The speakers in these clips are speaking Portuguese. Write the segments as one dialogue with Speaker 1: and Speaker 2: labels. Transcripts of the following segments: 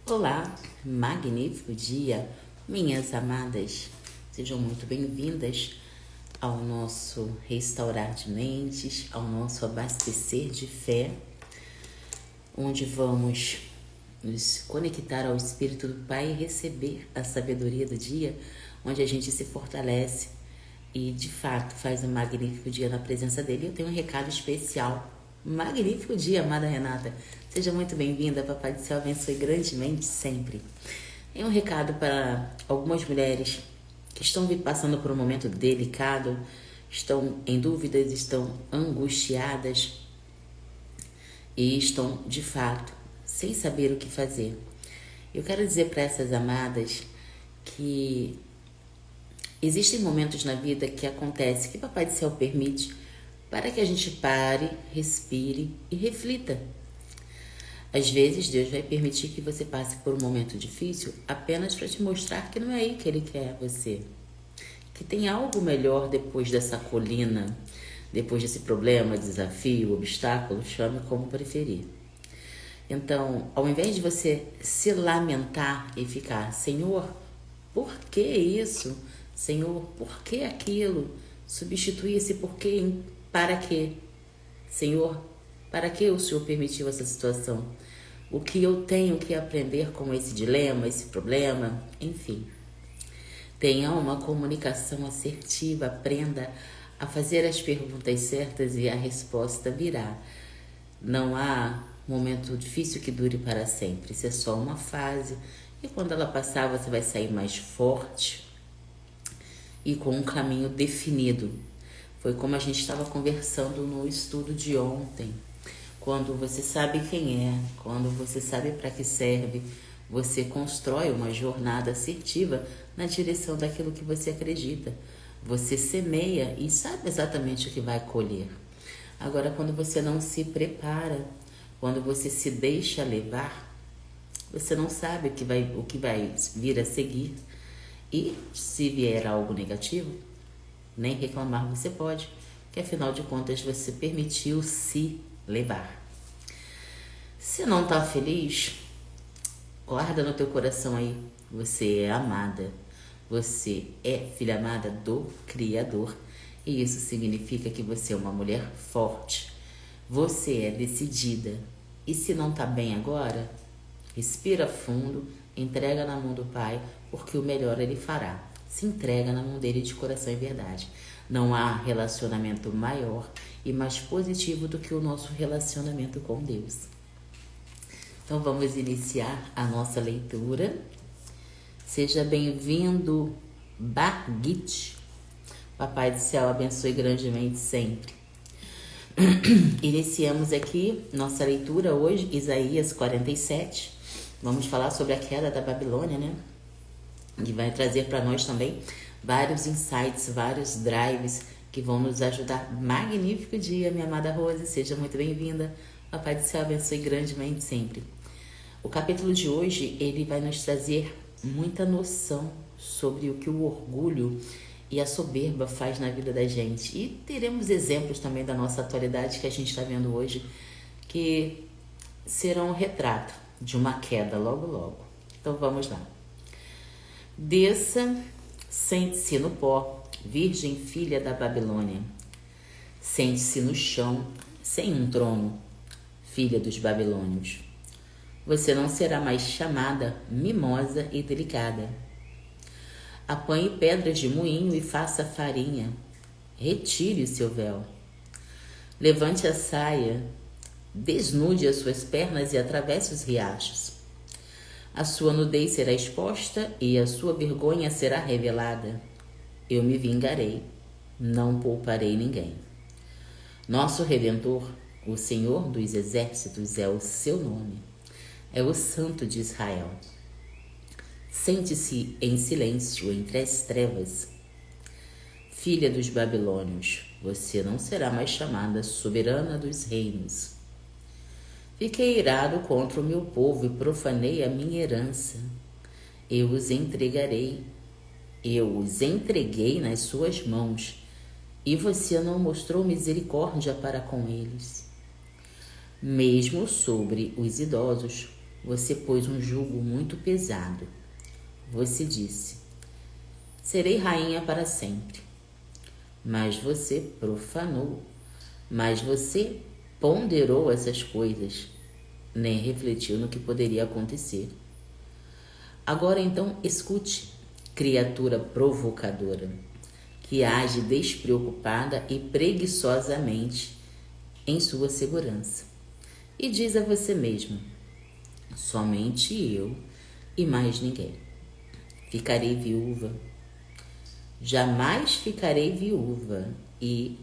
Speaker 1: Olá, magnífico dia, minhas amadas. Sejam muito bem-vindas ao nosso restaurar de mentes, ao nosso abastecer de fé, onde vamos nos conectar ao Espírito do Pai e receber a sabedoria do dia, onde a gente se fortalece e, de fato, faz um magnífico dia na presença dele. Eu tenho um recado especial. Magnífico dia, amada Renata. Seja muito bem-vinda. Papai do Céu abençoe grandemente sempre. Tem um recado para algumas mulheres que estão passando por um momento delicado, estão em dúvidas, estão angustiadas e estão, de fato, sem saber o que fazer. Eu quero dizer para essas amadas que existem momentos na vida que acontece, que Papai do Céu permite, para que a gente pare, respire e reflita. Às vezes, Deus vai permitir que você passe por um momento difícil apenas para te mostrar que não é aí que Ele quer você. Que tem algo melhor depois dessa colina, depois desse problema, desafio, obstáculo, chame como preferir. Então, ao invés de você se lamentar e ficar, Senhor, por que isso? Senhor, por que aquilo? Substituir esse porquê em para quê? Senhor, para que o Senhor permitiu essa situação? O que eu tenho que aprender com esse dilema, esse problema? Enfim, tenha uma comunicação assertiva, aprenda a fazer as perguntas certas e a resposta virá. Não há momento difícil que dure para sempre, isso é só uma fase e quando ela passar você vai sair mais forte e com um caminho definido. Foi como a gente estava conversando no estudo de ontem. Quando você sabe quem é, quando você sabe para que serve, você constrói uma jornada assertiva na direção daquilo que você acredita. Você semeia e sabe exatamente o que vai colher. Agora, quando você não se prepara, quando você se deixa levar, você não sabe o que vai vir a seguir. E se vier algo negativo, nem reclamar você pode, que afinal de contas você permitiu se levar. Se não tá feliz, guarda no teu coração aí, você é amada, você é filha amada do Criador e isso significa que você é uma mulher forte, você é decidida e se não tá bem agora, respira fundo, entrega na mão do Pai, porque o melhor Ele fará. Se entrega na mão dele de coração e verdade. Não há relacionamento maior e mais positivo do que o nosso relacionamento com Deus. Então vamos iniciar a nossa leitura. Seja bem-vindo, Bargit. Papai do Céu abençoe grandemente sempre. Iniciamos aqui nossa leitura hoje, Isaías 47. Vamos falar sobre a queda da Babilônia, né? Que vai trazer para nós também vários insights, vários drives que vão nos ajudar. Magnífico dia, minha amada Rose, seja muito bem-vinda. Papai do Céu abençoe grandemente sempre. O capítulo de hoje, ele vai nos trazer muita noção sobre o que o orgulho e a soberba faz na vida da gente. E teremos exemplos também da nossa atualidade que a gente está vendo hoje, que serão um retrato de uma queda logo, logo. Então vamos lá. Desça, sente-se no pó, virgem filha da Babilônia. Sente-se no chão, sem um trono, filha dos babilônios. Você não será mais chamada mimosa e delicada. Apanhe pedras de moinho e faça farinha. Retire o seu véu. Levante a saia, desnude as suas pernas e atravesse os riachos. A sua nudez será exposta e a sua vergonha será revelada. Eu me vingarei, não pouparei ninguém. Nosso Redentor, o Senhor dos Exércitos é o seu nome, é o Santo de Israel. Sente-se em silêncio entre as trevas. Filha dos babilônios, você não será mais chamada soberana dos reinos. Fiquei irado contra o meu povo e profanei a minha herança. Eu os entreguei nas suas mãos, e você não mostrou misericórdia para com eles. Mesmo sobre os idosos, você pôs um jugo muito pesado. Você disse: serei rainha para sempre. Mas você profanou. Mas você ponderou essas coisas, nem refletiu no que poderia acontecer. Agora então escute, criatura provocadora, que age despreocupada e preguiçosamente em sua segurança. E diz a você mesmo: somente eu e mais ninguém. Ficarei viúva. Jamais ficarei viúva e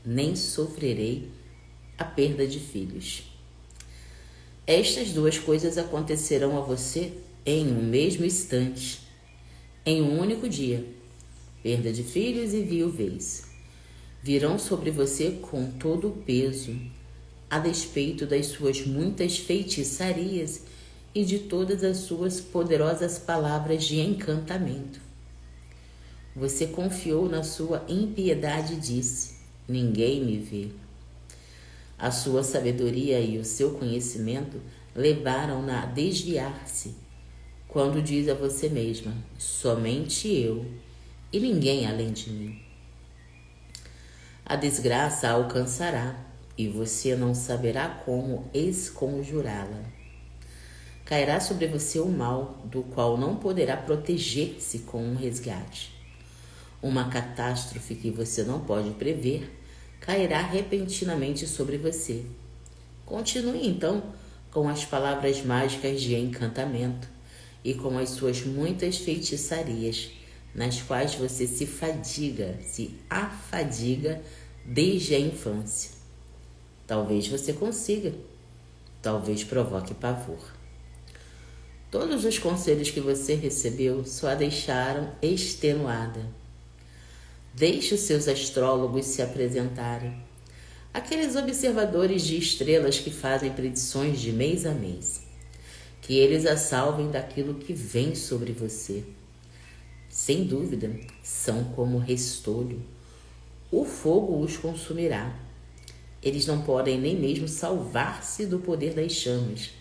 Speaker 1: nem sofrerei a perda de filhos. Estas duas coisas acontecerão a você em um mesmo instante, em um único dia. Perda de filhos e viuvez virão sobre você com todo o peso, a despeito das suas muitas feitiçarias e de todas as suas poderosas palavras de encantamento. Você confiou na sua impiedade e disse: ninguém me vê. A sua sabedoria e o seu conhecimento levaram-na a desviar-se, quando diz a você mesma: somente eu e ninguém além de mim. A desgraça a alcançará e você não saberá como esconjurá-la. Cairá sobre você o mal, do qual não poderá proteger-se com um resgate. Uma catástrofe que você não pode prever cairá repentinamente sobre você. Continue então com as palavras mágicas de encantamento e com as suas muitas feitiçarias, nas quais você se afadiga desde a infância. Talvez você consiga, talvez provoque pavor. Todos os conselhos que você recebeu só a deixaram extenuada. Deixe os seus astrólogos se apresentarem, aqueles observadores de estrelas que fazem predições de mês a mês, que eles a salvem daquilo que vem sobre você. Sem dúvida, são como restolho. O fogo os consumirá. Eles não podem nem mesmo salvar-se do poder das chamas.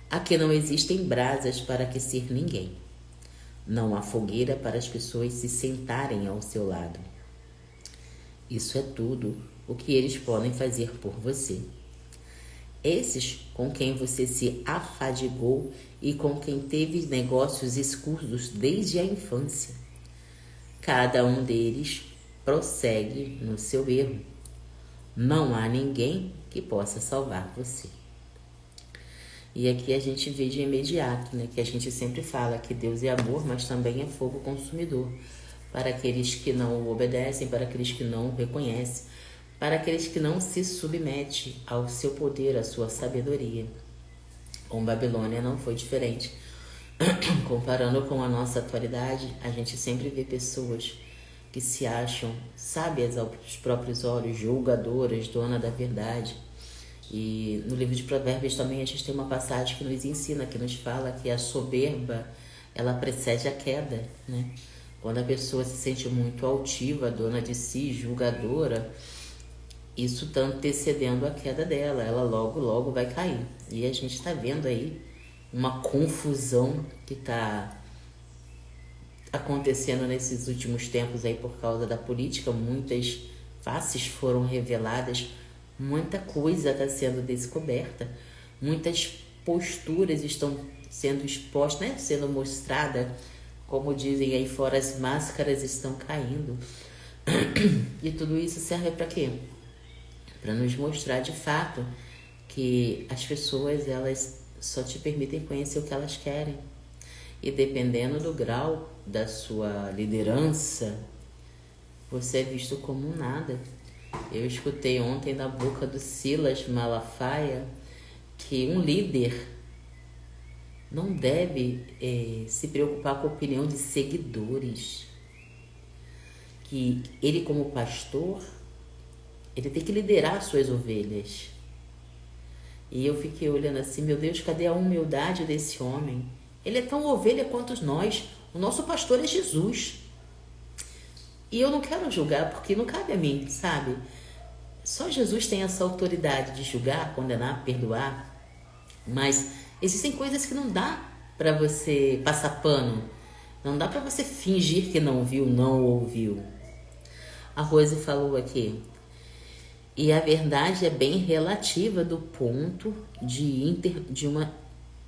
Speaker 1: Aqui não existem brasas para aquecer ninguém. Não há fogueira para as pessoas se sentarem ao seu lado. Isso é tudo o que eles podem fazer por você. Esses com quem você se afadigou e com quem teve negócios escusos desde a infância. Cada um deles prossegue no seu erro. Não há ninguém que possa salvar você. E aqui a gente vê de imediato, né, que a gente sempre fala que Deus é amor, mas também é fogo consumidor. Para aqueles que não o obedecem, para aqueles que não o reconhecem, para aqueles que não se submetem ao seu poder, à sua sabedoria. Com Babilônia não foi diferente. Comparando com a nossa atualidade, a gente sempre vê pessoas que se acham sábias aos próprios olhos, julgadoras, dona da verdade. E no livro de Provérbios também a gente tem uma passagem que nos ensina, que nos fala que a soberba, ela precede a queda, né? Quando a pessoa se sente muito altiva, dona de si, julgadora, isso está antecedendo a queda dela, ela logo vai cair. E a gente está vendo aí uma confusão que está acontecendo nesses últimos tempos aí por causa da política. Muitas faces foram reveladas, muita coisa está sendo descoberta, muitas posturas estão sendo expostas, né? Sendo mostradas, como dizem aí fora, as máscaras estão caindo. E tudo isso serve para quê? Para nos mostrar de fato que as pessoas, elas só te permitem conhecer o que elas querem. E dependendo do grau da sua liderança, você é visto como um nada. Eu escutei ontem da boca do Silas Malafaia que um líder não deve se preocupar com a opinião de seguidores. Que ele, como pastor, ele tem que liderar suas ovelhas. E eu fiquei olhando assim, meu Deus, cadê a humildade desse homem? Ele é tão ovelha quanto nós. O nosso pastor é Jesus. E eu não quero julgar, porque não cabe a mim, sabe? Só Jesus tem essa autoridade de julgar, condenar, perdoar. Mas existem coisas que não dá para você passar pano. Não dá para você fingir que não viu, não ouviu. A Rose falou aqui. E a verdade é bem relativa do ponto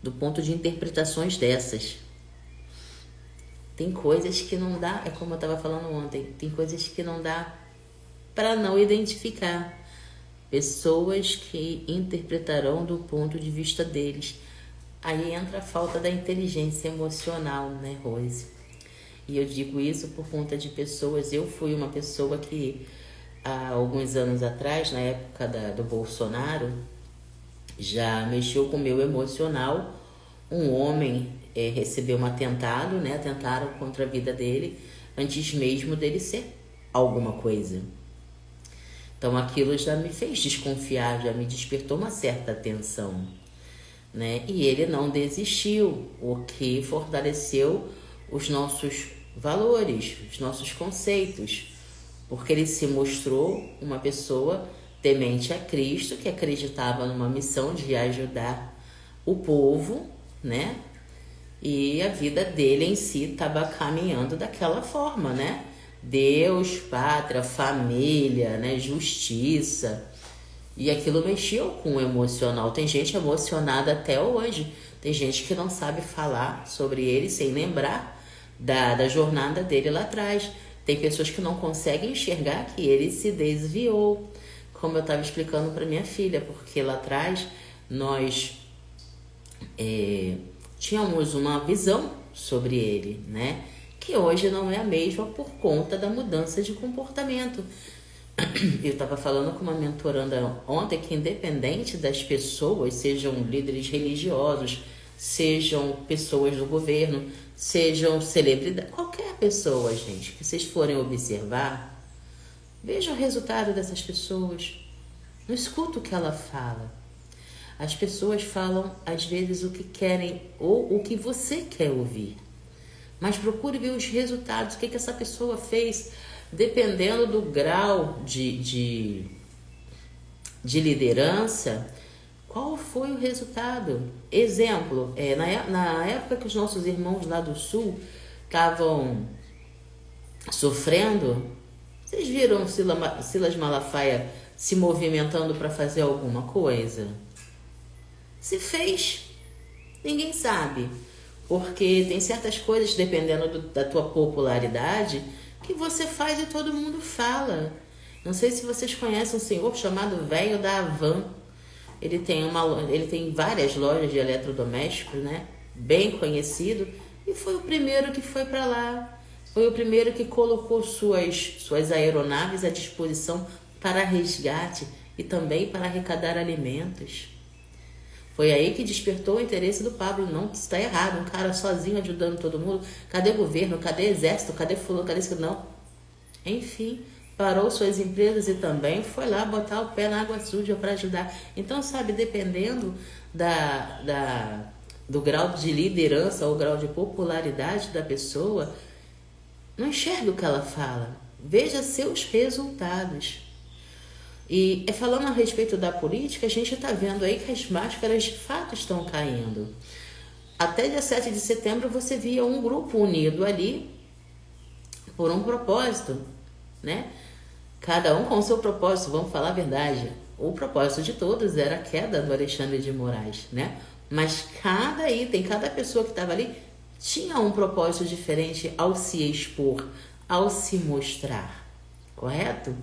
Speaker 1: do ponto de interpretações dessas. Tem coisas que não dá, é como eu estava falando ontem, tem coisas que não dá para não identificar. Pessoas que interpretarão do ponto de vista deles. Aí entra a falta da inteligência emocional, né, Rose? E eu digo isso por conta de pessoas. Eu fui uma pessoa que, há alguns anos atrás, na época do Bolsonaro, já mexeu com o meu emocional. Um homem recebeu um atentado, né? Atentaram contra a vida dele antes mesmo dele ser alguma coisa. Então aquilo já me fez desconfiar, já me despertou uma certa atenção, né? E ele não desistiu, o que fortaleceu os nossos valores, os nossos conceitos, porque ele se mostrou uma pessoa temente a Cristo, que acreditava numa missão de ajudar o povo, né? E a vida dele em si estava caminhando daquela forma, né? Deus, pátria, família, né? Justiça. E aquilo mexeu com o emocional. Tem gente emocionada até hoje. Tem gente que não sabe falar sobre ele sem lembrar da jornada dele lá atrás. Tem pessoas que não conseguem enxergar que ele se desviou. Como eu estava explicando para minha filha, porque lá atrás nós tínhamos uma visão sobre ele, né? Que hoje não é a mesma por conta da mudança de comportamento. Eu estava falando com uma mentoranda ontem que, independente das pessoas, sejam líderes religiosos, sejam pessoas do governo, sejam celebridades, qualquer pessoa, gente, que vocês forem observar, veja o resultado dessas pessoas. Não escuta o que ela fala. As pessoas falam, às vezes, o que querem ou o que você quer ouvir. Mas procure ver os resultados, o que essa pessoa fez, dependendo do grau de liderança, qual foi o resultado? Exemplo, na época que os nossos irmãos lá do Sul estavam sofrendo, vocês viram Silas Malafaia se movimentando para fazer alguma coisa? Se fez, ninguém sabe. Porque tem certas coisas, dependendo da tua popularidade, que você faz e todo mundo fala. Não sei se vocês conhecem um senhor chamado Velho da Havan. Ele tem várias lojas de eletrodomésticos, né? Bem conhecido. E foi o primeiro que foi para lá. Foi o primeiro que colocou suas aeronaves à disposição para resgate e também para arrecadar alimentos. Foi aí que despertou o interesse do Pablo. Não, que está errado, um cara sozinho ajudando todo mundo. Cadê governo? Cadê exército? Cadê fulano? Cadê isso? Não. Enfim, parou suas empresas e também foi lá botar o pé na água suja para ajudar. Então, sabe, dependendo do grau de liderança ou grau de popularidade da pessoa, não enxerga o que ela fala. Veja seus resultados. E falando a respeito da política, a gente está vendo aí que as máscaras de fato estão caindo. Até dia 7 de setembro você via um grupo unido ali por um propósito, né? Cada um com o seu propósito, vamos falar a verdade. O propósito de todos era a queda do Alexandre de Moraes, né? Mas cada item, cada pessoa que estava ali tinha um propósito diferente ao se expor, ao se mostrar, correto?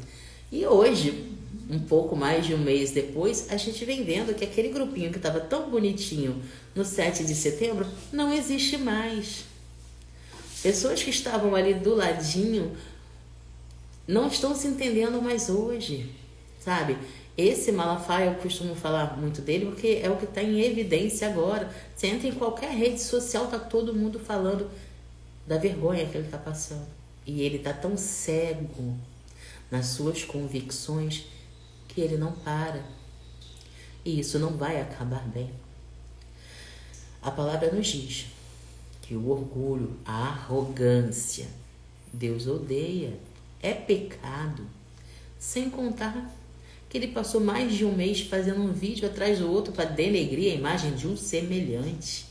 Speaker 1: E hoje, um pouco mais de um mês depois, a gente vem vendo que aquele grupinho que estava tão bonitinho no 7 de setembro não existe mais. Pessoas que estavam ali do ladinho não estão se entendendo mais hoje, sabe? Esse Malafaia, eu costumo falar muito dele porque é o que está em evidência agora. Você entra em qualquer rede social, tá todo mundo falando da vergonha que ele está passando. E ele está tão cego nas suas convicções que ele não para. E isso não vai acabar bem. A palavra nos diz que o orgulho, a arrogância, Deus odeia, é pecado. Sem contar que ele passou mais de um mês fazendo um vídeo atrás do outro para denegrir a imagem de um semelhante.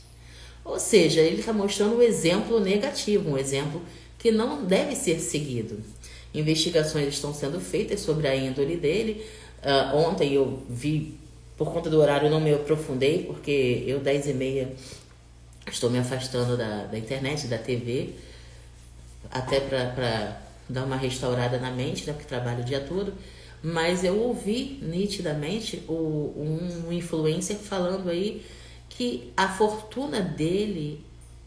Speaker 1: Ou seja, ele está mostrando um exemplo negativo, um exemplo que não deve ser seguido. Investigações estão sendo feitas sobre a índole dele. Ontem eu vi, por conta do horário não me aprofundei, porque eu 10h30 estou me afastando da internet, da TV, até para dar uma restaurada na mente, né, porque trabalho o dia todo. Mas eu ouvi nitidamente um influencer falando aí que a fortuna dele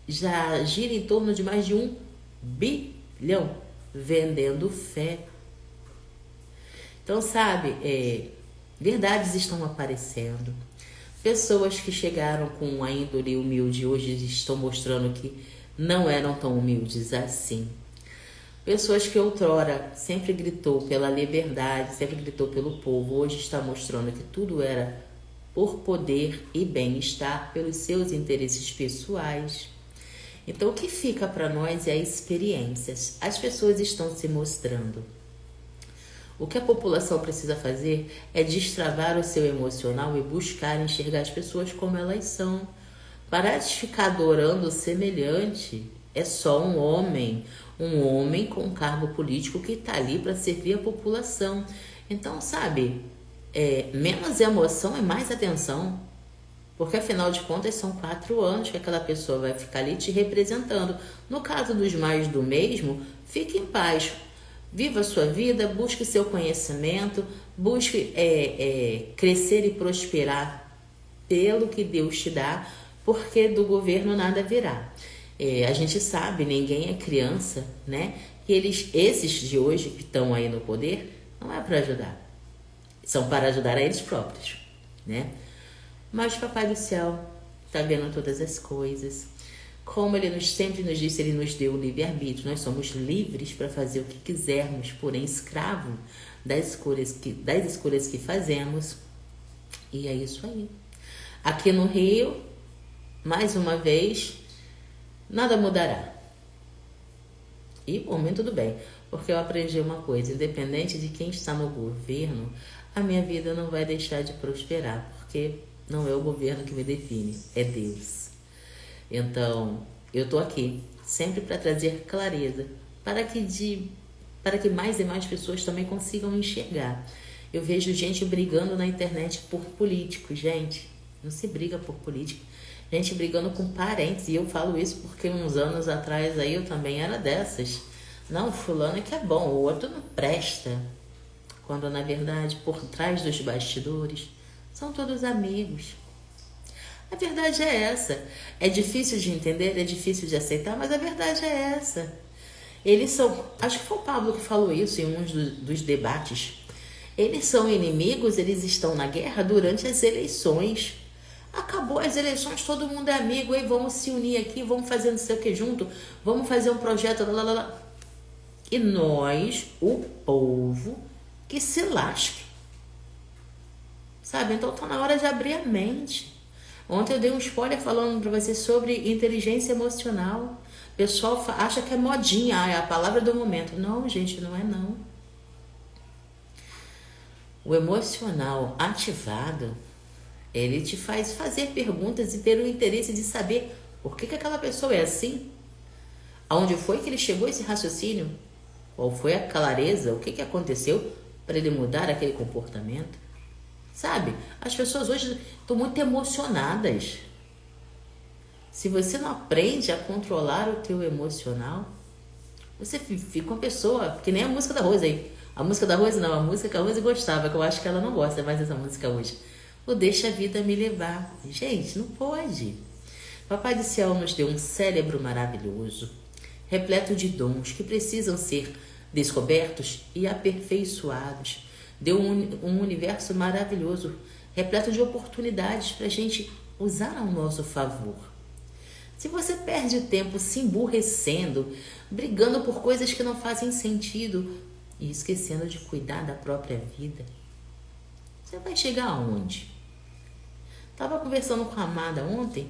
Speaker 1: já gira em torno de mais de 1 bilhão vendendo fé. Então, sabe, verdades estão aparecendo. Pessoas que chegaram com a índole humilde hoje estão mostrando que não eram tão humildes assim. Pessoas que outrora sempre gritou pela liberdade, sempre gritou pelo povo, hoje está mostrando que tudo era por poder e bem-estar, pelos seus interesses pessoais. Então, o que fica para nós é experiências. As pessoas estão se mostrando. O que a população precisa fazer é destravar o seu emocional e buscar enxergar as pessoas como elas são. Parar de ficar adorando o semelhante. É só um homem com cargo político que está ali para servir a população. Então, sabe, menos emoção e mais atenção. Porque, afinal de contas, são 4 anos que aquela pessoa vai ficar ali te representando. No caso dos mais do mesmo, fique em paz. Viva a sua vida, busque seu conhecimento, busque crescer e prosperar pelo que Deus te dá, porque do governo nada virá. A gente sabe, ninguém é criança, né? Que esses de hoje que estão aí no poder, não é para ajudar. São para ajudar a eles próprios, né? Mas o Papai do Céu está vendo todas as coisas. Como ele sempre nos disse, ele nos deu o livre-arbítrio. Nós somos livres para fazer o que quisermos, porém escravo das escolhas que fazemos. E é isso aí. Aqui no Rio, mais uma vez, nada mudará. E por mim tudo bem, porque eu aprendi uma coisa: independente de quem está no governo, a minha vida não vai deixar de prosperar, porque não é o governo que me define, é Deus. Então, eu estou aqui sempre para trazer clareza, para que mais e mais pessoas também consigam enxergar. Eu vejo gente brigando na internet por políticos, gente. Não se briga por político. Gente brigando com parentes. E eu falo isso porque uns anos atrás aí eu também era dessas. Não, fulano é que é bom, o outro não presta. Quando na verdade, por trás dos bastidores, são todos amigos. A verdade é essa. É difícil de entender, é difícil de aceitar, mas a verdade é essa. Eles são, acho que foi o Pablo que falou isso em um dos debates. Eles são inimigos, eles estão na guerra durante as eleições. Acabou as eleições, todo mundo é amigo, aí vamos se unir aqui, vamos fazer não sei o que junto, vamos fazer um projeto, lá, lá, lá. E nós, o povo, que se lasque. Sabe? Então tá na hora de abrir a mente. Ontem eu dei um spoiler falando para você sobre inteligência emocional. O pessoal acha que é modinha, é a palavra do momento. Não, gente, não é não. O emocional ativado, ele te faz fazer perguntas e ter o interesse de saber por que aquela pessoa é assim. Aonde foi que ele chegou a esse raciocínio? Qual foi a clareza? O que aconteceu para ele mudar aquele comportamento? Sabe? As pessoas hoje estão muito emocionadas. Se você não aprende a controlar o teu emocional, você fica uma pessoa que nem a música da Rose aí. A música da Rose não, a música que a Rose gostava, que eu acho que ela não gosta mais dessa música hoje. O Deixa a Vida Me Levar. Gente, não pode. Papai do Céu nos deu um cérebro maravilhoso, repleto de dons que precisam ser descobertos e aperfeiçoados. Deu um universo maravilhoso, repleto de oportunidades para a gente usar ao nosso favor. Se você perde tempo se emburrecendo, brigando por coisas que não fazem sentido e esquecendo de cuidar da própria vida, você vai chegar aonde? Estava conversando com a Amada ontem,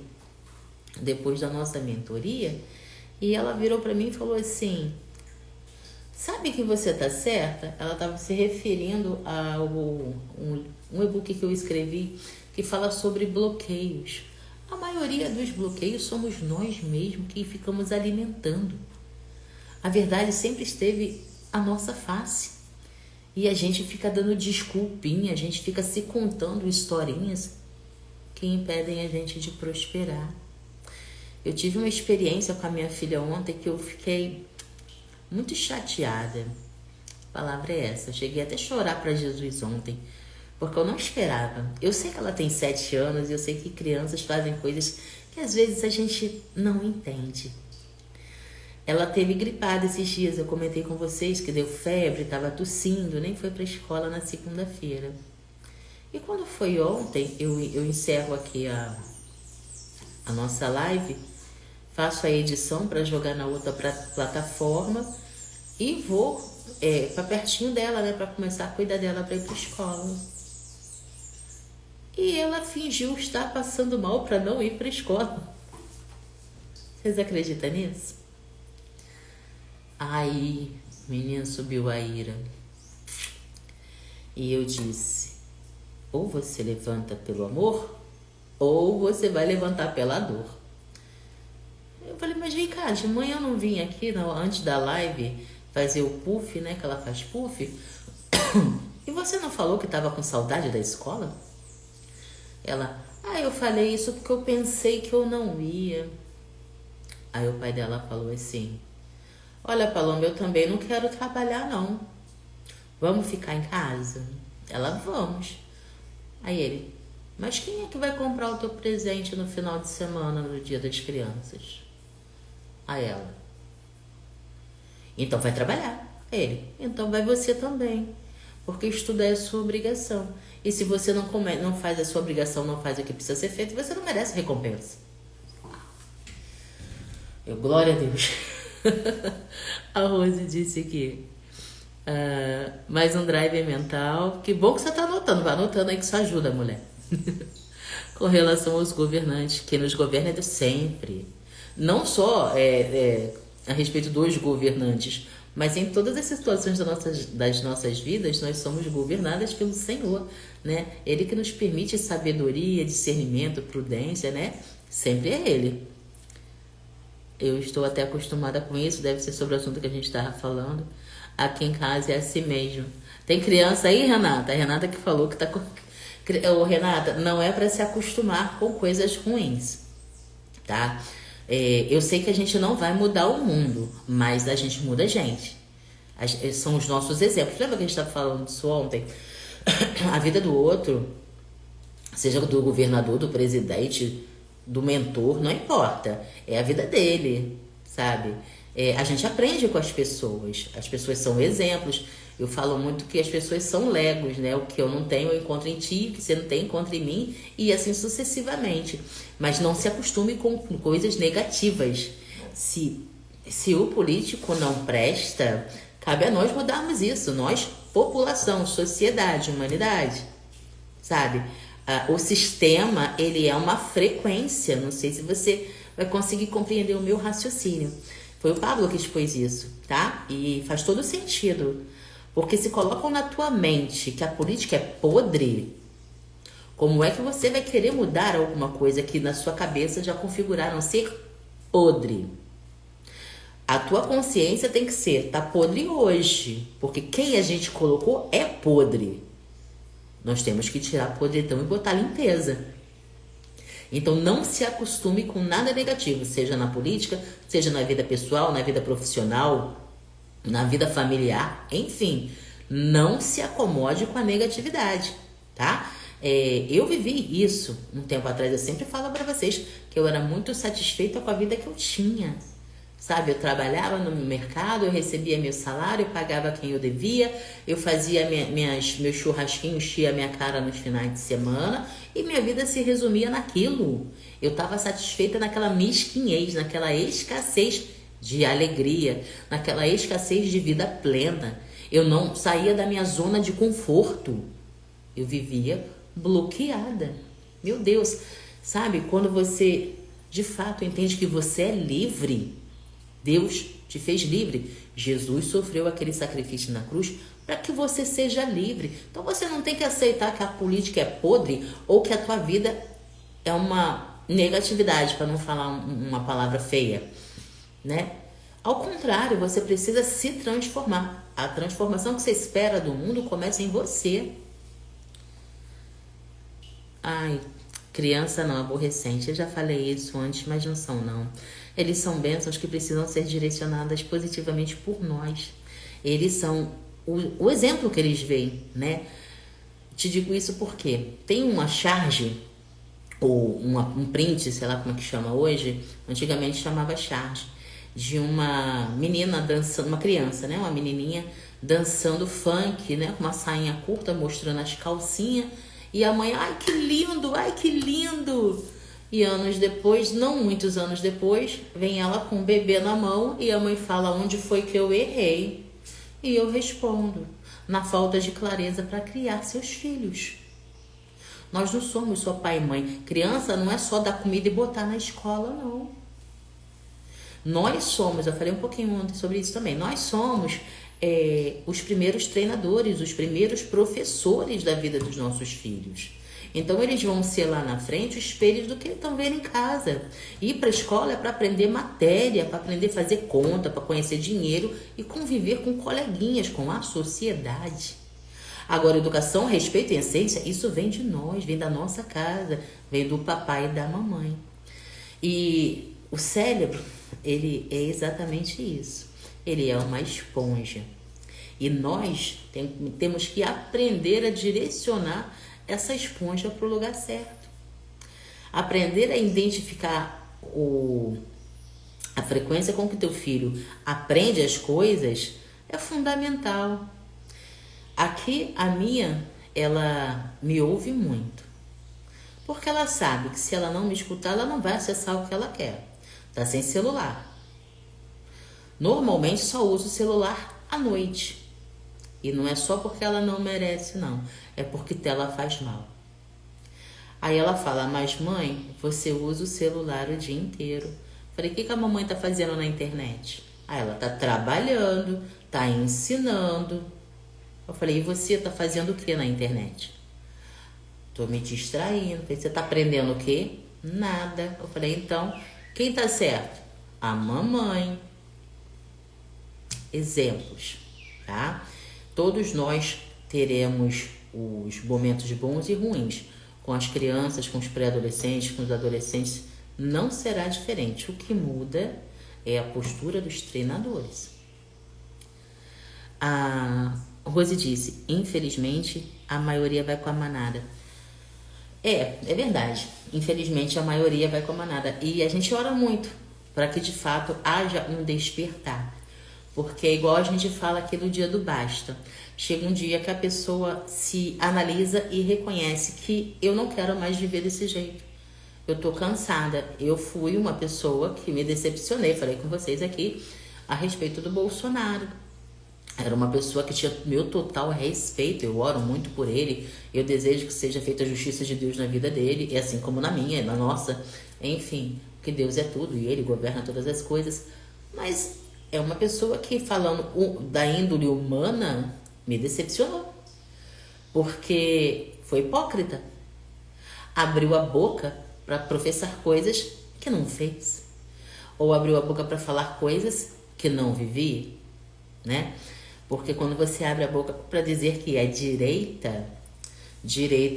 Speaker 1: depois da nossa mentoria, e ela virou para mim e falou assim: Sabe que você tá certa? Ela estava se referindo a um e-book que eu escrevi que fala sobre bloqueios. A maioria dos bloqueios somos nós mesmos que ficamos alimentando. A verdade sempre esteve à nossa face. E a gente fica dando desculpinha, a gente fica se contando historinhas que impedem a gente de prosperar. Eu tive uma experiência com a minha filha ontem que eu fiquei muito chateada. A palavra é essa. Eu cheguei até a chorar para Jesus ontem, porque eu não esperava. Eu sei que ela tem 7 anos e eu sei que crianças fazem coisas que às vezes a gente não entende. Ela teve gripada esses dias, eu comentei com vocês que deu febre, estava tossindo, nem foi para a escola na segunda-feira. E quando foi ontem, eu encerro aqui a nossa live, faço a edição para jogar na outra plataforma e vou para pertinho dela, né, para começar a cuidar dela para ir para a escola. E ela fingiu estar passando mal para não ir para a escola. Vocês acreditam nisso? Aí, menino, subiu a ira. E eu disse, ou você levanta pelo amor, ou você vai levantar pela dor. Eu falei, mas vem cá, de manhã eu não vim aqui, não, antes da live, fazer o puff, né, que ela faz puff. E você não falou que estava com saudade da escola? Ela, eu falei isso porque eu pensei que eu não ia. Aí o pai dela falou assim, olha, Paloma, eu também não quero trabalhar, não. Vamos ficar em casa? Ela, vamos. Aí ele, mas quem é que vai comprar o teu presente no final de semana, no Dia das Crianças? Aí ela, então vai trabalhar. Ele, então vai você também. Porque estudar é sua obrigação. E se você não faz a sua obrigação, não faz o que precisa ser feito, você não merece recompensa. Eu, glória a Deus. A Rose disse aqui, mais um drive mental. Que bom que você está anotando, vai anotando aí que isso ajuda, mulher. Com relação aos governantes, quem nos governa é do sempre. Não só a respeito dos governantes, mas em todas as situações das nossas vidas, nós somos governadas pelo Senhor, né? Ele que nos permite sabedoria, discernimento, prudência, né? Sempre é Ele. Eu estou até acostumada com isso, deve ser sobre o assunto que a gente estava falando. Aqui em casa é assim mesmo. Tem criança aí, Renata? A Renata que falou que tá com... Ô, Renata, não é para se acostumar com coisas ruins, tá? Eu sei que a gente não vai mudar o mundo, mas a gente muda a gente. São os nossos exemplos. Lembra que a gente estava falando disso ontem? A vida do outro, seja do governador, do presidente, do mentor, não importa. É a vida dele, sabe? A gente aprende com as pessoas. As pessoas são exemplos. Eu falo muito que as pessoas são legos, né? O que eu não tenho eu encontro em ti, o que você não tem eu encontro em mim, e assim sucessivamente. Mas não se acostume com coisas negativas. Se o político não presta, cabe a nós mudarmos isso. Nós, população, sociedade, humanidade, sabe? O sistema, ele é uma frequência. Não sei se você vai conseguir compreender o meu raciocínio. Foi o Pablo que expôs isso, tá? E faz todo sentido. Porque se colocam na tua mente que a política é podre, como é que você vai querer mudar alguma coisa que na sua cabeça já configuraram ser podre? A tua consciência tem que ser, tá podre hoje, porque quem a gente colocou é podre. Nós temos que tirar a podridão e botar limpeza. Então não se acostume com nada negativo, seja na política, seja na vida pessoal, na vida profissional, na vida familiar, enfim, não se acomode com a negatividade, tá? Eu vivi isso um tempo atrás, eu sempre falo para vocês que eu era muito satisfeita com a vida que eu tinha, sabe? Eu trabalhava no mercado, eu recebia meu salário, eu pagava quem eu devia, eu fazia meus churrasquinhos, enchia a minha cara nos finais de semana e minha vida se resumia naquilo. Eu estava satisfeita naquela mesquinhez, naquela escassez de alegria, naquela escassez de vida plena. Eu não saía da minha zona de conforto. Eu vivia bloqueada. Meu Deus, sabe? Quando você de fato entende que você é livre, Deus te fez livre. Jesus sofreu aquele sacrifício na cruz para que você seja livre. Então você não tem que aceitar que a política é podre ou que a tua vida é uma negatividade, para não falar uma palavra feia, né? Ao contrário, você precisa se transformar. A transformação que você espera do mundo começa em você. Ai, criança não, aborrecente. Eu já falei isso antes, mas não são não. Eles são bênçãos que precisam ser direcionadas positivamente por nós. Eles são o exemplo que eles veem, né? Te digo isso porque tem uma charge, ou um print, sei lá como é que chama hoje, antigamente chamava charge, de uma menina dançando, uma criança, né? Uma menininha dançando funk, né? Com uma sainha curta, mostrando as calcinhas. E a mãe, ai que lindo, ai que lindo. E anos depois, não muitos anos depois, vem ela com o bebê na mão e a mãe fala, onde foi que eu errei? E eu respondo, na falta de clareza para criar seus filhos. Nós não somos só pai e mãe. Criança não é só dar comida e botar na escola, não. Nós somos, eu falei um pouquinho ontem sobre isso também, nós somos os primeiros treinadores, os primeiros professores da vida dos nossos filhos. Então eles vão ser lá na frente os espelhos do que eles estão vendo em casa. Ir para a escola é para aprender matéria, para aprender a fazer conta, para conhecer dinheiro e conviver com coleguinhas, com a sociedade. Agora, educação, respeito e essência, isso vem de nós, vem da nossa casa, vem do papai e da mamãe. E o cérebro, ele é exatamente isso. Ele é uma esponja. E nós temos que aprender a direcionar essa esponja para o lugar certo. Aprender a identificar a frequência com que teu filho aprende as coisas é fundamental. Aqui a minha, ela me ouve muito. Porque ela sabe que se ela não me escutar, ela não vai acessar o que ela quer. Tá sem celular. Normalmente só usa o celular à noite. E não é só porque ela não merece, não. É porque tela faz mal. Aí ela fala, mas mãe, você usa o celular o dia inteiro. Falei, o que a mamãe tá fazendo na internet? Aí ela tá trabalhando, tá ensinando. Eu falei, e você tá fazendo o que na internet? Tô me distraindo. Falei, você tá aprendendo o quê? Nada. Eu falei, então, quem tá certo? A mamãe. Exemplos, tá? Todos nós teremos os momentos bons e ruins. Com as crianças, com os pré-adolescentes, com os adolescentes, não será diferente. O que muda é a postura dos treinadores. A Rose disse, infelizmente, a maioria vai com a manada. É verdade. Infelizmente, a maioria vai com a manada. E a gente ora muito para que, de fato, haja um despertar. Porque é igual a gente fala aqui no dia do basta. Chega um dia que a pessoa se analisa e reconhece que eu não quero mais viver desse jeito. Eu tô cansada. Eu fui uma pessoa que me decepcionei. Falei com vocês aqui a respeito do Bolsonaro. Era uma pessoa que tinha meu total respeito. Eu oro muito por ele. Eu desejo que seja feita a justiça de Deus na vida dele. E assim como na minha, na nossa. Enfim, porque Deus é tudo e ele governa todas as coisas. Mas é uma pessoa que, falando da índole humana, me decepcionou. Porque foi hipócrita. Abriu a boca para professar coisas que não fez. Ou abriu a boca para falar coisas que não vivia, né? Porque quando você abre a boca para dizer que é direita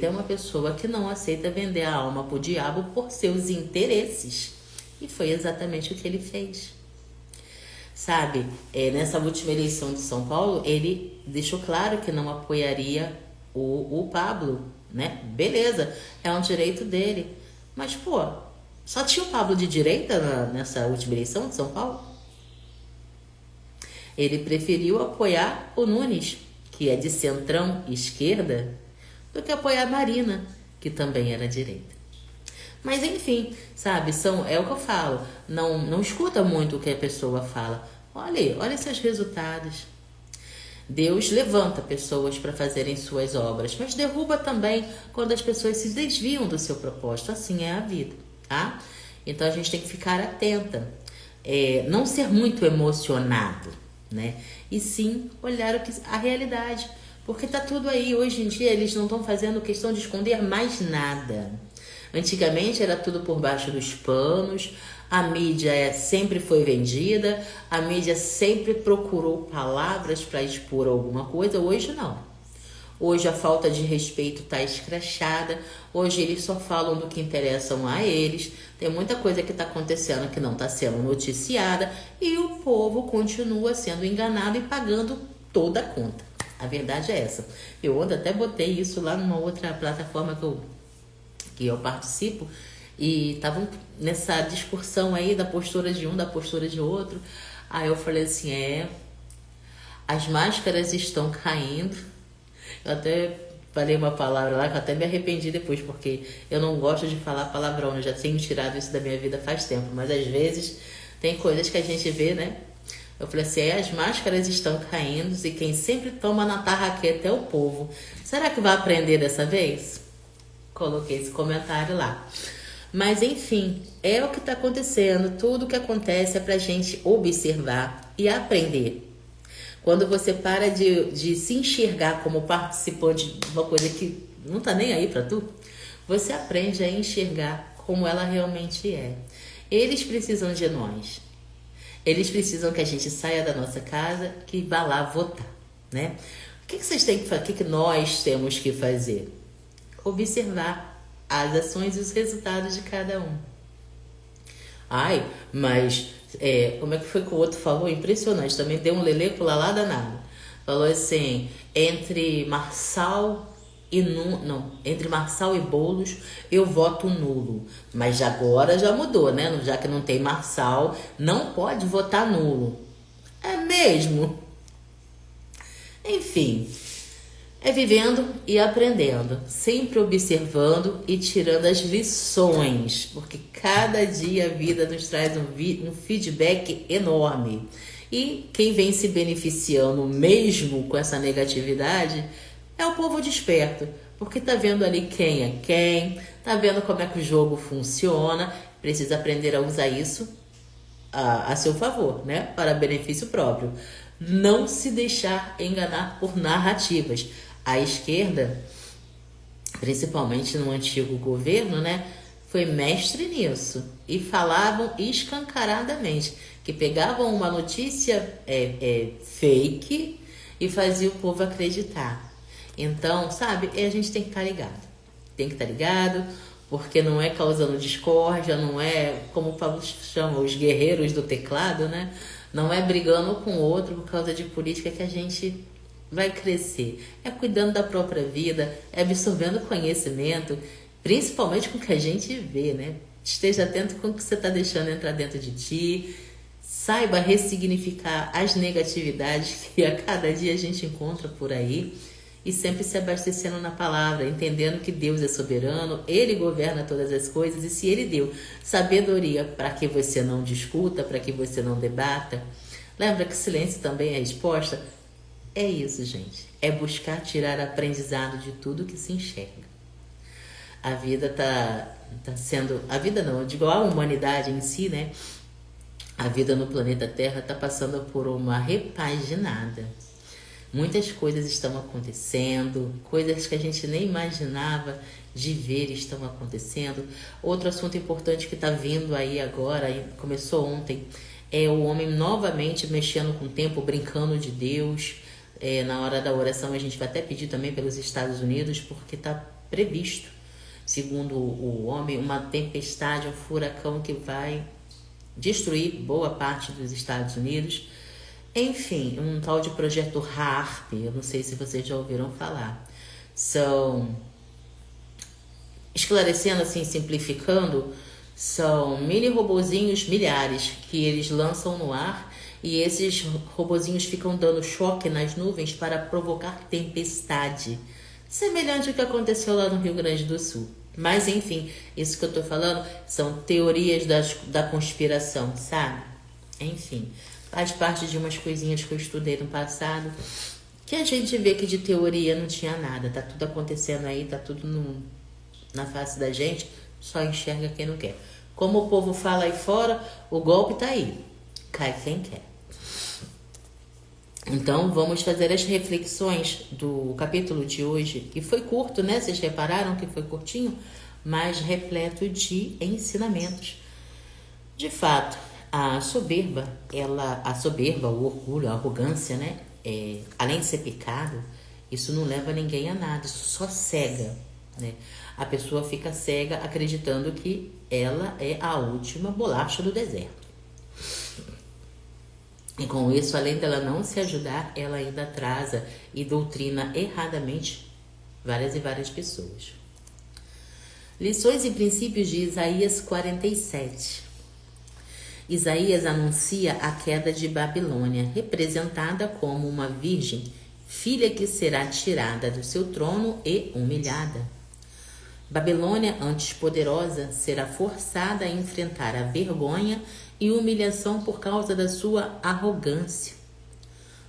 Speaker 1: é uma pessoa que não aceita vender a alma pro diabo por seus interesses. E foi exatamente o que ele fez. Sabe, nessa última eleição de São Paulo, ele deixou claro que não apoiaria o Pablo, né? Beleza, é um direito dele. Mas, pô, só tinha o Pablo de direita nessa última eleição de São Paulo? Ele preferiu apoiar o Nunes, que é de centrão esquerda, do que apoiar a Marina, que também era direita. Mas enfim, sabe, é o que eu falo, não escuta muito o que a pessoa fala. Olha esses resultados. Deus levanta pessoas para fazerem suas obras, mas derruba também quando as pessoas se desviam do seu propósito. Assim é a vida, tá? Então a gente tem que ficar atenta. não ser muito emocionado, né? E sim olhar a realidade. Porque tá tudo aí. Hoje em dia eles não estão fazendo questão de esconder mais nada. Antigamente era tudo por baixo dos panos, a mídia sempre foi vendida, a mídia sempre procurou palavras para expor alguma coisa, hoje não. Hoje a falta de respeito está escrachada, hoje eles só falam do que interessam a eles, tem muita coisa que está acontecendo que não está sendo noticiada e o povo continua sendo enganado e pagando toda a conta. A verdade é essa. Eu até botei isso lá numa outra plataforma que eu participo e estavam nessa discussão aí da postura de um, da postura de outro. Aí eu falei assim, as máscaras estão caindo. Eu até falei uma palavra lá que eu até me arrependi depois, porque eu não gosto de falar palavrão, eu já tenho tirado isso da minha vida faz tempo, mas às vezes tem coisas que a gente vê, né? Eu falei assim, as máscaras estão caindo e quem sempre toma na tarraqueta é o povo. Será que vai aprender dessa vez? Coloquei esse comentário lá. Mas enfim, é o que está acontecendo. Tudo o que acontece é para a gente observar e aprender. Quando você para de se enxergar como participante de uma coisa que não está nem aí para tu, você aprende a enxergar como ela realmente é. Eles precisam de nós. Eles precisam que a gente saia da nossa casa, que vá lá votar, né? O que vocês têm que fazer? O que nós temos que fazer? Observar as ações e os resultados de cada um. Mas como é que foi que o outro falou? Impressionante, também deu um leleco lá danado. Falou assim, entre Marçal e Boulos eu voto nulo. Mas agora já mudou, né? Já que não tem Marçal, não pode votar nulo. É mesmo? Enfim, é vivendo e aprendendo, sempre observando e tirando as lições, porque cada dia a vida nos traz um feedback enorme. E quem vem se beneficiando mesmo com essa negatividade é o povo desperto, porque tá vendo ali quem é quem, tá vendo como é que o jogo funciona, precisa aprender a usar isso a seu favor, né? Para benefício próprio. Não se deixar enganar por narrativas. A esquerda, principalmente no antigo governo, né, foi mestre nisso. E falavam escancaradamente que pegavam uma notícia fake e faziam o povo acreditar. Então, sabe, a gente tem que estar ligado. Tem que estar ligado, porque não é causando discórdia, não é, como o Paulo chama, os guerreiros do teclado, né? Não é brigando com o outro por causa de política que a gente vai crescer. É cuidando da própria vida, é absorvendo conhecimento, principalmente com o que a gente vê, né? Esteja atento com o que você está deixando entrar dentro de ti. Saiba ressignificar as negatividades que a cada dia a gente encontra por aí. E sempre se abastecendo na palavra, entendendo que Deus é soberano, Ele governa todas as coisas, e se Ele deu sabedoria para que você não discuta, para que você não debata, lembra que silêncio também é resposta? É isso, gente. É buscar tirar aprendizado de tudo que se enxerga. A vida tá sendo... A vida não, eu digo a humanidade em si, né? A vida no planeta Terra está passando por uma repaginada. Muitas coisas estão acontecendo, coisas que a gente nem imaginava de ver estão acontecendo. Outro assunto importante que está vindo aí agora, começou ontem, é o homem novamente mexendo com o tempo, brincando de Deus. Na hora da oração a gente vai até pedir também pelos Estados Unidos, porque está previsto, segundo o homem, uma tempestade, um furacão que vai destruir boa parte dos Estados Unidos. Enfim, um tal de projeto HAARP, eu não sei se vocês já ouviram falar. São, esclarecendo assim, simplificando, são mini robozinhos milhares que eles lançam no ar e esses robozinhos ficam dando choque nas nuvens para provocar tempestade. Semelhante ao que aconteceu lá no Rio Grande do Sul. Mas enfim, isso que eu tô falando são teorias da conspiração, sabe? Enfim, faz parte de umas coisinhas que eu estudei no passado, que a gente vê que de teoria não tinha nada. Tá tudo acontecendo aí, tá tudo na face da gente, só enxerga quem não quer. Como o povo fala aí fora, o golpe tá aí. cai quem quer. Então, vamos fazer as reflexões do capítulo de hoje, que foi curto, né? Vocês repararam que foi curtinho, mas repleto de ensinamentos. De fato, a soberba, o orgulho, a arrogância, né? Além de ser pecado, isso não leva ninguém a nada, isso só cega, né? A pessoa fica cega acreditando que ela é a última bolacha do deserto. E com isso, além dela não se ajudar, ela ainda atrasa e doutrina erradamente várias e várias pessoas. Lições e princípios de Isaías 47. Isaías anuncia a queda de Babilônia, representada como uma virgem, filha que será tirada do seu trono e humilhada. Babilônia, antes poderosa, será forçada a enfrentar a vergonha e humilhação por causa da sua arrogância.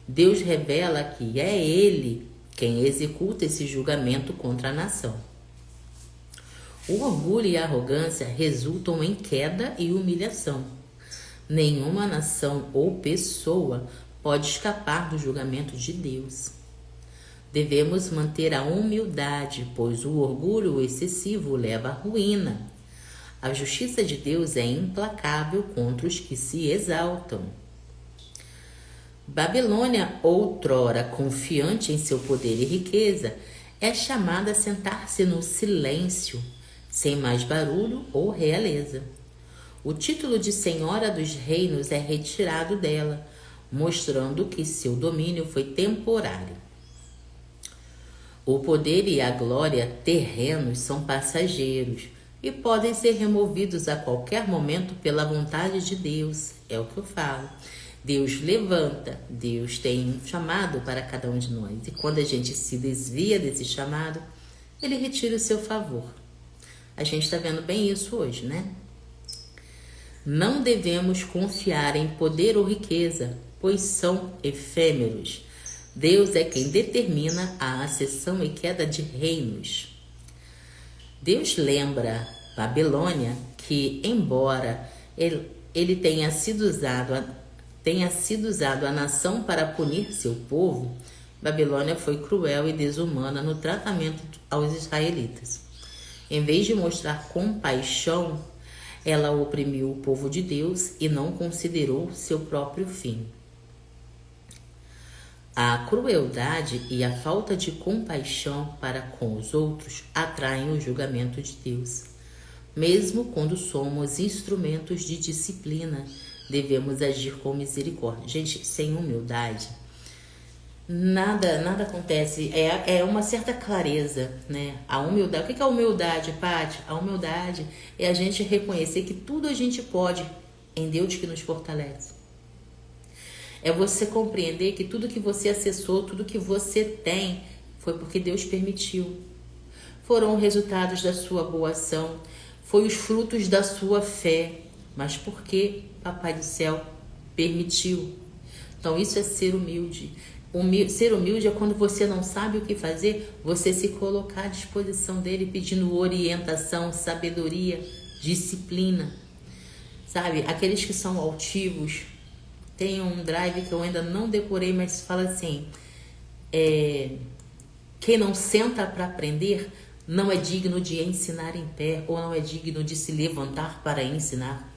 Speaker 1: Deus revela que é Ele quem executa esse julgamento contra a nação. O orgulho e a arrogância resultam em queda e humilhação. Nenhuma nação ou pessoa pode escapar do julgamento de Deus. Devemos manter a humildade, pois o orgulho excessivo leva à ruína. A justiça de Deus é implacável contra os que se exaltam. Babilônia, outrora confiante em seu poder e riqueza, é chamada a sentar-se no silêncio, sem mais barulho ou realeza. O título de Senhora dos Reinos é retirado dela, mostrando que seu domínio foi temporário. O poder e a glória terrenos são passageiros e podem ser removidos a qualquer momento pela vontade de Deus. É o que eu falo. Deus levanta, Deus tem um chamado para cada um de nós. E quando a gente se desvia desse chamado, Ele retira o seu favor. A gente está vendo bem isso hoje, né? Não devemos confiar em poder ou riqueza, pois são efêmeros. Deus é quem determina a ascensão e queda de reinos. Deus lembra Babilônia que, embora ele tenha sido usado a nação para punir seu povo, Babilônia foi cruel e desumana no tratamento aos israelitas. Em vez de mostrar compaixão, ela oprimiu o povo de Deus e não considerou seu próprio fim. A crueldade e a falta de compaixão para com os outros atraem o julgamento de Deus. Mesmo quando somos instrumentos de disciplina, devemos agir com misericórdia. Gente, sem humildade, nada acontece. É uma certa clareza, né? A humildade. O que é a humildade, Paty? A humildade é a gente reconhecer que tudo a gente pode em Deus que nos fortalece. É você compreender que tudo que você acessou, tudo que você tem, foi porque Deus permitiu. Foram resultados da sua boa ação, foi os frutos da sua fé, mas porque Papai do Céu permitiu. Então isso é ser humilde. Ser humilde é quando você não sabe o que fazer, você se colocar à disposição dele, pedindo orientação, sabedoria, disciplina. Sabe, aqueles que são altivos. Tem um drive que eu ainda não decorei, mas fala assim: quem não senta para aprender não é digno de ensinar em pé, ou não é digno de se levantar para ensinar.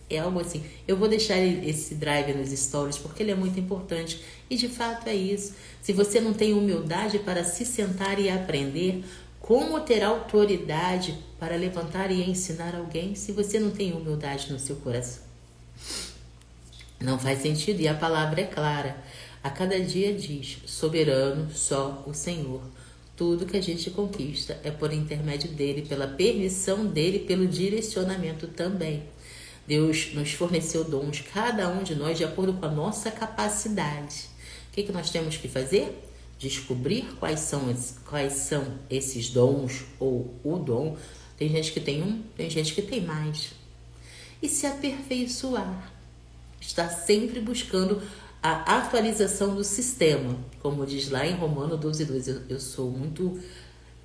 Speaker 1: É algo assim. Eu vou deixar esse drive nos stories porque ele é muito importante. E de fato é isso. Se você não tem humildade para se sentar e aprender, como ter autoridade para levantar e ensinar alguém se você não tem humildade no seu coração? Não faz sentido, e a palavra é clara. A cada dia diz: soberano só o Senhor. Tudo que a gente conquista é por intermédio dele, pela permissão dele, pelo direcionamento também. Deus nos forneceu dons, cada um de nós, de acordo com a nossa capacidade. O que nós temos que fazer? Descobrir quais são esses dons, ou o dom. Tem gente que tem um, tem gente que tem mais. E se aperfeiçoar. Está sempre buscando a atualização do sistema. Como diz lá em Romano 12:2. Eu sou muito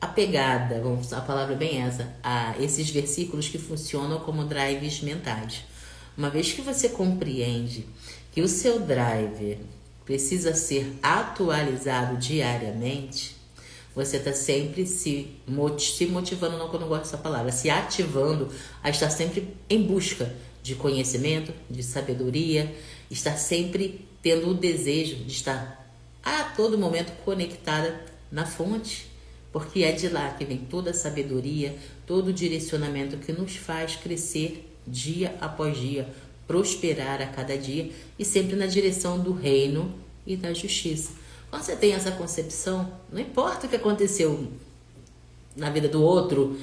Speaker 1: apegada, a palavra é bem essa, a esses versículos que funcionam como drives mentais. Uma vez que você compreende que o seu driver precisa ser atualizado diariamente, você está sempre se motivando, não que eu não gosto dessa palavra, se ativando a estar sempre em busca de conhecimento, de sabedoria, estar sempre tendo o desejo de estar a todo momento conectada na fonte, porque é de lá que vem toda a sabedoria, todo o direcionamento que nos faz crescer dia após dia, prosperar a cada dia e sempre na direção do reino e da justiça. Quando você tem essa concepção, não importa o que aconteceu na vida do outro,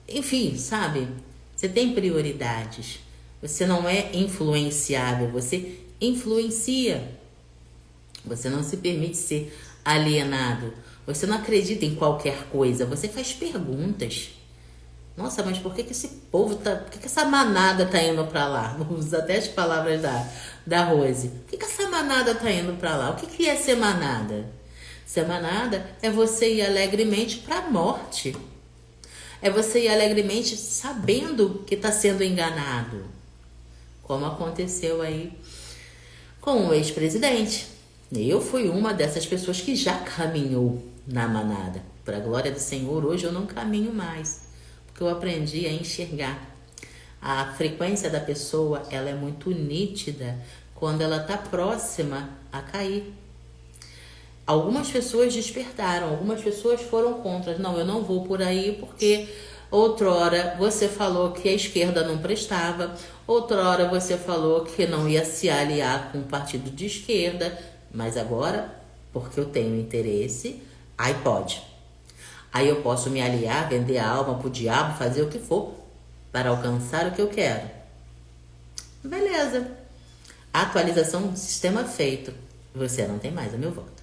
Speaker 1: enfim, sabe? Você tem prioridades. Você não é influenciável, você influencia. Você não se permite ser alienado. Você não acredita em qualquer coisa, você faz perguntas. Nossa, mas por que esse povo tá... Por que essa manada tá indo pra lá? Vou usar até as palavras da Rose. Por que essa manada tá indo pra lá? O que é ser manada? Ser manada é você ir alegremente pra morte. É você ir alegremente sabendo que tá sendo enganado. Como aconteceu aí com o ex-presidente. Eu fui uma dessas pessoas que já caminhou na manada. Para a glória do Senhor, hoje eu não caminho mais. Porque eu aprendi a enxergar. A frequência da pessoa, ela é muito nítida quando ela está próxima a cair. Algumas pessoas despertaram, algumas pessoas foram contra. Não, eu não vou por aí porque outrora você falou que a esquerda não prestava, outrora você falou que não ia se aliar com o partido de esquerda, mas agora, porque eu tenho interesse, aí pode. Aí eu posso me aliar, vender a alma pro diabo, fazer o que for para alcançar o que eu quero. Beleza. Atualização do sistema feito. Você não tem mais o meu voto.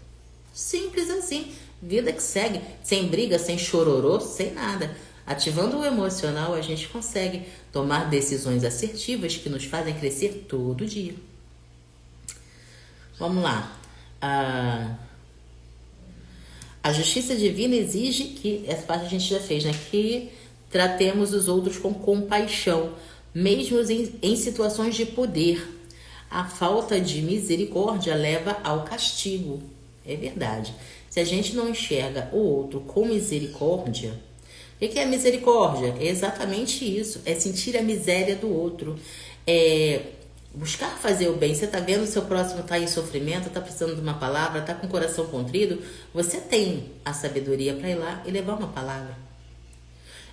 Speaker 1: Simples assim. Vida que segue. Sem briga, sem chororô, sem nada. Ativando o emocional, a gente consegue tomar decisões assertivas que nos fazem crescer todo dia. Vamos lá. A justiça divina exige que, essa parte a gente já fez, né? Que tratemos os outros com compaixão, mesmo em situações de poder. A falta de misericórdia leva ao castigo. É verdade. Se a gente não enxerga o outro com misericórdia, o que é misericórdia? É exatamente isso. É sentir a miséria do outro. É buscar fazer o bem. Você está vendo o seu próximo está em sofrimento, está precisando de uma palavra, está com o coração contrido. Você tem a sabedoria para ir lá e levar uma palavra.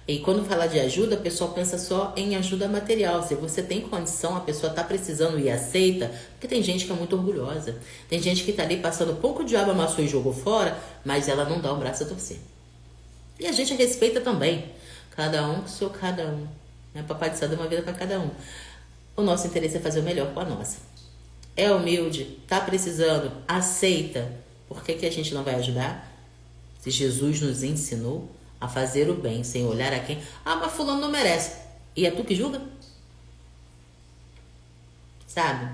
Speaker 1: E quando fala de ajuda, o pessoal pensa só em ajuda material. Se você tem condição, a pessoa está precisando e aceita, porque tem gente que é muito orgulhosa. Tem gente que está ali passando pouco diabo, amassou e jogou fora, mas ela não dá o braço a torcer. E a gente respeita também. Cada um com o seu cada um. Né? Papai do céu deu uma vida para cada um. O nosso interesse é fazer o melhor com a nossa. É humilde, tá precisando, aceita. Por que a gente não vai ajudar? Se Jesus nos ensinou a fazer o bem sem olhar a quem. Ah, mas fulano não merece. E é tu que julga? Sabe?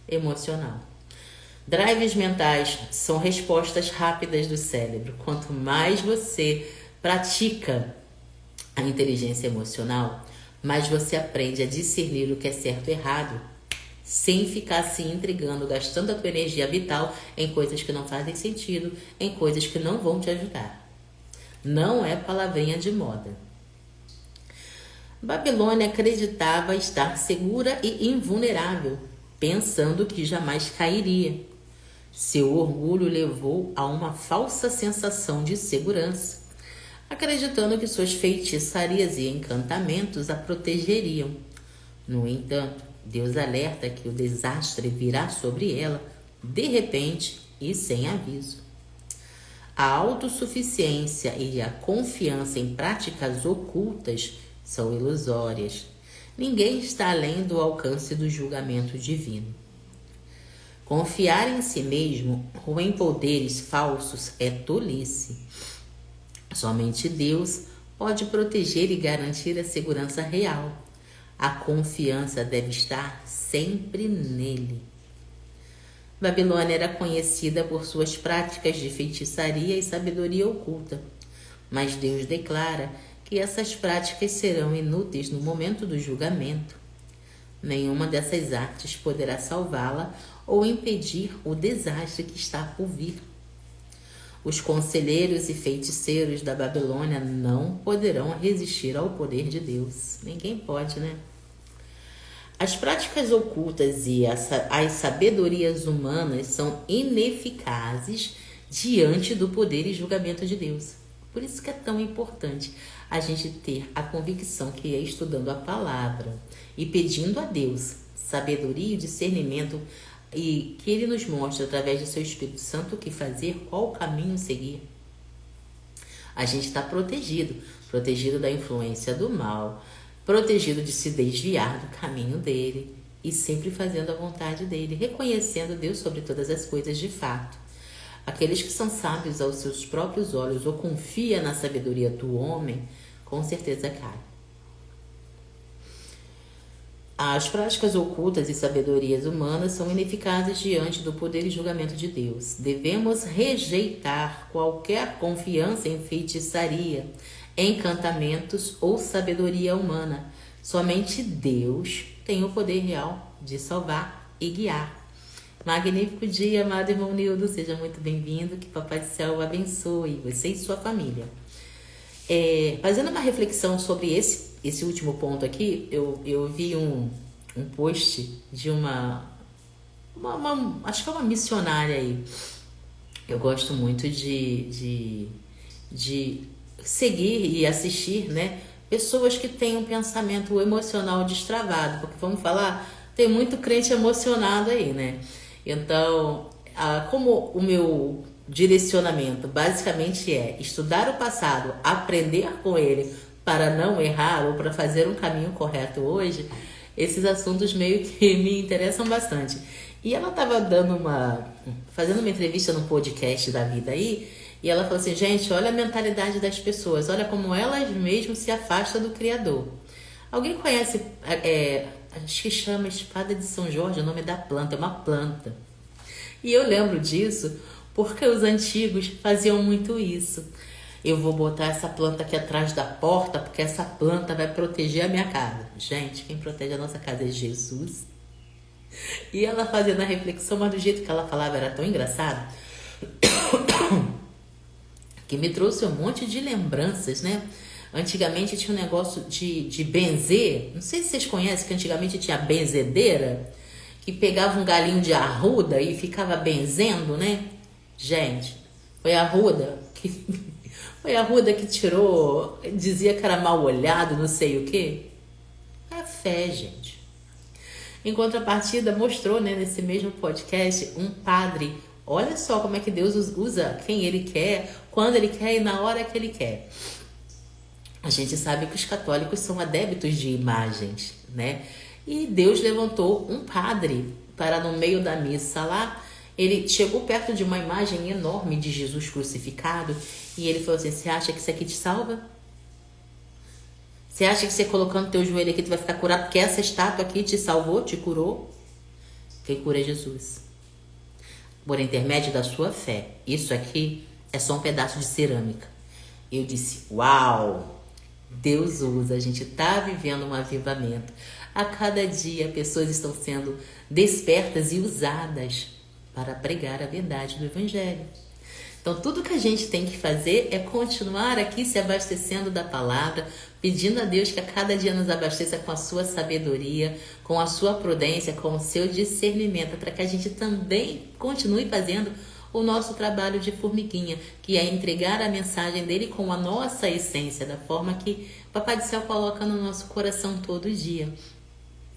Speaker 1: Emocional. Drives mentais são respostas rápidas do cérebro. Quanto mais você pratica a inteligência emocional, mais você aprende a discernir o que é certo e errado, sem ficar se intrigando, gastando a tua energia vital em coisas que não fazem sentido, em coisas que não vão te ajudar. Não é palavrinha de moda. Babilônia acreditava estar segura e invulnerável, pensando que jamais cairia. Seu orgulho levou a uma falsa sensação de segurança, acreditando que suas feitiçarias e encantamentos a protegeriam. No entanto, Deus alerta que o desastre virá sobre ela, de repente e sem aviso. A autossuficiência e a confiança em práticas ocultas são ilusórias. Ninguém está além do alcance do julgamento divino. Confiar em si mesmo ou em poderes falsos é tolice. Somente Deus pode proteger e garantir a segurança real. A confiança deve estar sempre nele. Babilônia era conhecida por suas práticas de feitiçaria e sabedoria oculta, mas Deus declara que essas práticas serão inúteis no momento do julgamento. Nenhuma dessas artes poderá salvá-la ou impedir o desastre que está por vir. Os conselheiros e feiticeiros da Babilônia não poderão resistir ao poder de Deus. Ninguém pode, né? As práticas ocultas e as sabedorias humanas são ineficazes diante do poder e julgamento de Deus. Por isso que é tão importante a gente ter a convicção que é estudando a palavra e pedindo a Deus sabedoria e discernimento, e que Ele nos mostre através do seu Espírito Santo o que fazer, qual caminho seguir. A gente está protegido da influência do mal, protegido de se desviar do caminho dele e sempre fazendo a vontade dele, reconhecendo Deus sobre todas as coisas de fato. Aqueles que são sábios aos seus próprios olhos ou confia na sabedoria do homem, com certeza caem. As práticas ocultas e sabedorias humanas são ineficazes diante do poder e julgamento de Deus. Devemos rejeitar qualquer confiança em feitiçaria, encantamentos ou sabedoria humana. Somente Deus tem o poder real de salvar e guiar. Magnífico dia, amado irmão Nildo. Seja muito bem-vindo. Que Papai do Céu abençoe você e sua família. Fazendo uma reflexão sobre esse último ponto aqui, eu vi um post de acho que é uma missionária aí. Eu gosto muito de seguir e assistir, né, pessoas que têm um pensamento emocional destravado, porque vamos falar, tem muito crente emocionado aí, né? Então, como o meu direcionamento basicamente é estudar o passado, aprender com ele para não errar ou para fazer um caminho correto hoje, esses assuntos meio que me interessam bastante. E ela estava fazendo uma entrevista no podcast da vida aí, e ela falou assim: gente, olha a mentalidade das pessoas, olha como elas mesmas se afastam do Criador. Alguém conhece, acho que chama Espada de São Jorge, o nome da planta, é uma planta. E eu lembro disso porque os antigos faziam muito isso. Eu vou botar essa planta aqui atrás da porta, porque essa planta vai proteger a minha casa. Gente, quem protege a nossa casa é Jesus. E ela fazendo a reflexão, mas do jeito que ela falava era tão engraçado, que me trouxe um monte de lembranças, né? Antigamente tinha um negócio de benzer. Não sei se vocês conhecem que antigamente tinha a benzedeira, que pegava um galinho de arruda e ficava benzendo, né? Gente, foi a arruda que tirou, dizia que era mal olhado, não sei o quê. É fé, gente. Em contrapartida, mostrou, né, nesse mesmo podcast, um padre. Olha só como é que Deus usa quem Ele quer, quando Ele quer e na hora que Ele quer. A gente sabe que os católicos são adeptos de imagens, né? E Deus levantou um padre para, no meio da missa lá, ele chegou perto de uma imagem enorme de Jesus crucificado e ele falou assim: você acha que isso aqui te salva? Você acha que você colocando teu joelho aqui tu vai ficar curado porque essa estátua aqui te salvou, te curou? Quem cura é Jesus. Por intermédio da sua fé. Isso aqui é só um pedaço de cerâmica. Eu disse: uau! Deus usa, a gente está vivendo um avivamento. A cada dia pessoas estão sendo despertas e usadas para pregar a verdade do Evangelho. Então tudo que a gente tem que fazer é continuar aqui se abastecendo da palavra, pedindo a Deus que a cada dia nos abasteça com a sua sabedoria, com a sua prudência, com o seu discernimento, para que a gente também continue fazendo o nosso trabalho de formiguinha, que é entregar a mensagem dele com a nossa essência, da forma que o Papai do Céu coloca no nosso coração todo dia.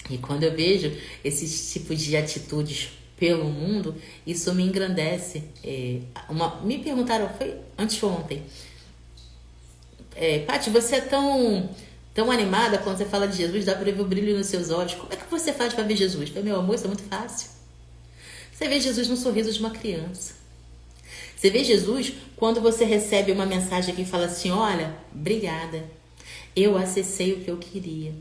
Speaker 1: E quando eu vejo esses tipos de atitudes pelo mundo, isso me engrandece. Me perguntaram, foi anteontem, Paty, você é tão animada quando você fala de Jesus, dá para ver o brilho nos seus olhos. Como é que você faz para ver Jesus? Eu falei: meu amor, isso é muito fácil. Você vê Jesus no sorriso de uma criança. Você vê Jesus quando você recebe uma mensagem que fala assim: olha, obrigada, eu acessei o que eu queria.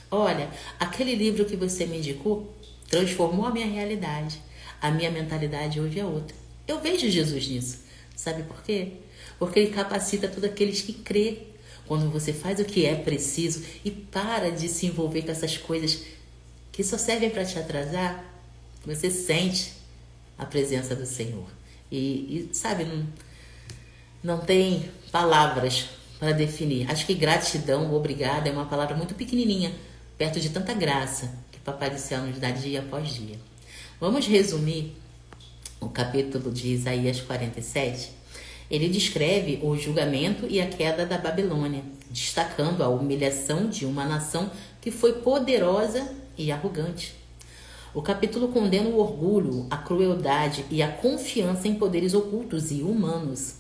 Speaker 1: Olha, aquele livro que você me indicou transformou a minha realidade. A minha mentalidade hoje é outra. Eu vejo Jesus nisso. Sabe por quê? Porque Ele capacita todos aqueles que crê. Quando você faz o que é preciso e para de se envolver com essas coisas que só servem para te atrasar, você sente a presença do Senhor. E sabe, não tem palavras para definir. Acho que gratidão, obrigado, é uma palavra muito pequenininha, perto de tanta graça que Papai do Céu nos dá dia após dia. Vamos resumir o capítulo de Isaías 47. Ele descreve o julgamento e a queda da Babilônia, destacando a humilhação de uma nação que foi poderosa e arrogante. O capítulo condena o orgulho, a crueldade e a confiança em poderes ocultos e humanos.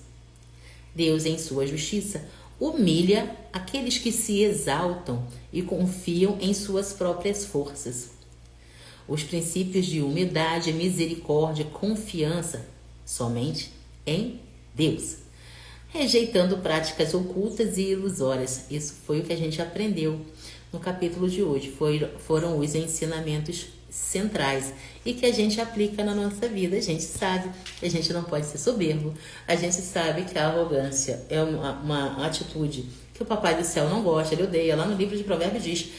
Speaker 1: Deus, em sua justiça, humilha aqueles que se exaltam e confiam em suas próprias forças. Os princípios de humildade, misericórdia, confiança somente em Deus, rejeitando práticas ocultas e ilusórias. Isso foi o que a gente aprendeu no capítulo de hoje. Foram os ensinamentos centrais e que a gente aplica na nossa vida. A gente sabe que a gente não pode ser soberbo. A gente sabe que a arrogância é uma atitude que o Papai do Céu não gosta, ele odeia. Lá no livro de Provérbios diz...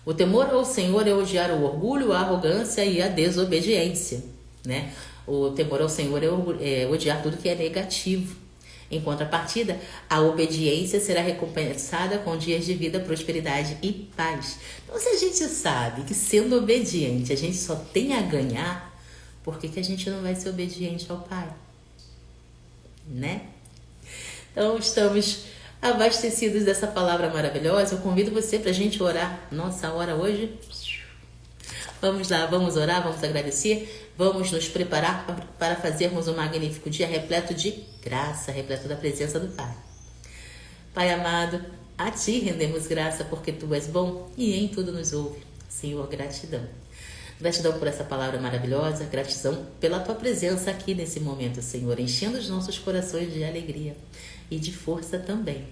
Speaker 1: O temor ao Senhor é odiar o orgulho, a arrogância e a desobediência, né? O temor ao Senhor é odiar tudo que é negativo. Em contrapartida, a obediência será recompensada com dias de vida, prosperidade e paz. Então, se a gente sabe que sendo obediente a gente só tem a ganhar, por que a gente não vai ser obediente ao Pai? Né? Então, estamos abastecidos dessa palavra maravilhosa. Eu convido você para a gente orar. Nossa hora hoje. Vamos lá, vamos orar, vamos agradecer, vamos nos preparar para fazermos um magnífico dia repleto de graça, repleto da presença do Pai. Pai amado, a Ti rendemos graça porque Tu és bom e em tudo nos ouve. Senhor, gratidão. Gratidão por essa palavra maravilhosa, gratidão pela Tua presença aqui nesse momento, Senhor, enchendo os nossos corações de alegria e de força também.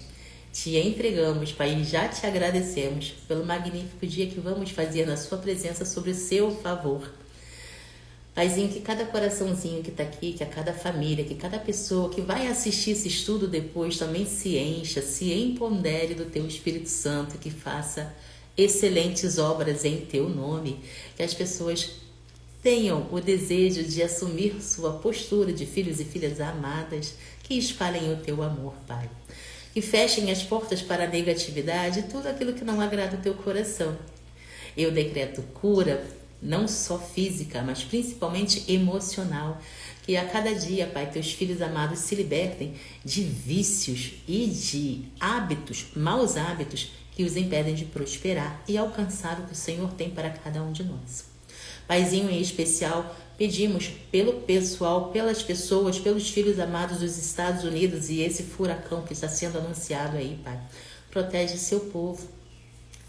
Speaker 1: Te entregamos, Pai, e já te agradecemos pelo magnífico dia que vamos fazer na Sua presença sobre o Seu favor. Paizinho, que cada coraçãozinho que está aqui, que a cada família, que cada pessoa que vai assistir esse estudo depois também se encha, se empodere do Teu Espírito Santo, que faça excelentes obras em Teu nome, que as pessoas tenham o desejo de assumir sua postura de filhos e filhas amadas, que espalhem o Teu amor, Pai. Que fechem as portas para a negatividade e tudo aquilo que não agrada o Teu coração. Eu decreto cura, não só física, mas principalmente emocional. Que a cada dia, Pai, Teus filhos amados se libertem de vícios e de hábitos, maus hábitos, que os impedem de prosperar e alcançar o que o Senhor tem para cada um de nós. Paizinho, em especial, pedimos pelo pessoal, pelas pessoas, pelos filhos amados dos Estados Unidos e esse furacão que está sendo anunciado aí, Pai. Protege seu povo.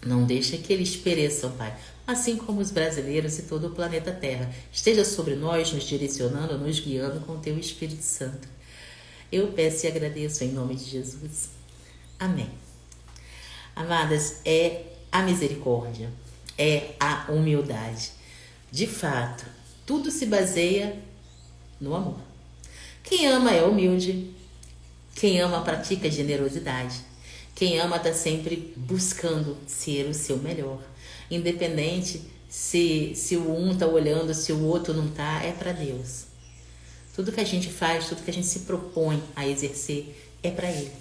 Speaker 1: Não deixa que eles pereçam, Pai. Assim como os brasileiros e todo o planeta Terra. Esteja sobre nós, nos direcionando, nos guiando com o Teu Espírito Santo. Eu peço e agradeço em nome de Jesus. Amém. Amadas, é a misericórdia, é a humildade. De fato, tudo se baseia no amor. Quem ama é humilde. Quem ama pratica generosidade. Quem ama está sempre buscando ser o seu melhor. Independente se o um está olhando, se o outro não está, é para Deus. Tudo que a gente faz, tudo que a gente se propõe a exercer é para Ele.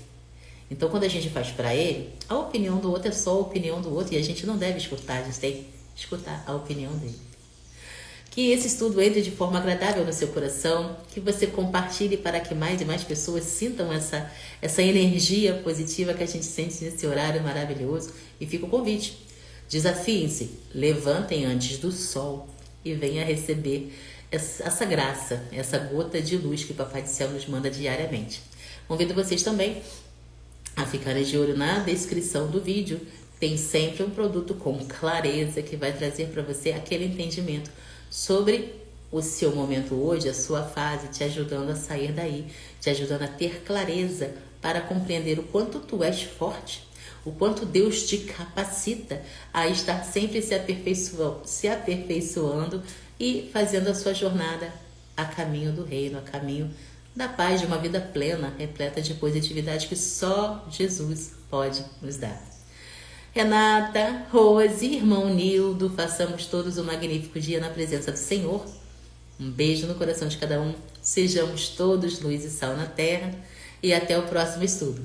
Speaker 1: Então, quando a gente faz para Ele, a opinião do outro é só a opinião do outro e a gente não deve escutar, a gente tem que escutar a opinião dele. Que esse estudo entre de forma agradável no seu coração, que você compartilhe para que mais e mais pessoas sintam essa energia positiva que a gente sente nesse horário maravilhoso. E fica o convite. Desafiem-se, levantem antes do sol e venha receber essa graça, essa gota de luz que o Papai do Céu nos manda diariamente. Convido vocês também a ficarem de olho na descrição do vídeo. Tem sempre um produto com clareza que vai trazer para você aquele entendimento sobre o seu momento hoje, a sua fase, te ajudando a sair daí, te ajudando a ter clareza para compreender o quanto tu és forte, o quanto Deus te capacita a estar sempre se aperfeiçoando e fazendo a sua jornada a caminho do reino, a caminho da paz, de uma vida plena, repleta de positividade que só Jesus pode nos dar. Renata, Rose, irmão Nildo, façamos todos um magnífico dia na presença do Senhor. Um beijo no coração de cada um. Sejamos todos luz e sal na terra. E até o próximo estudo.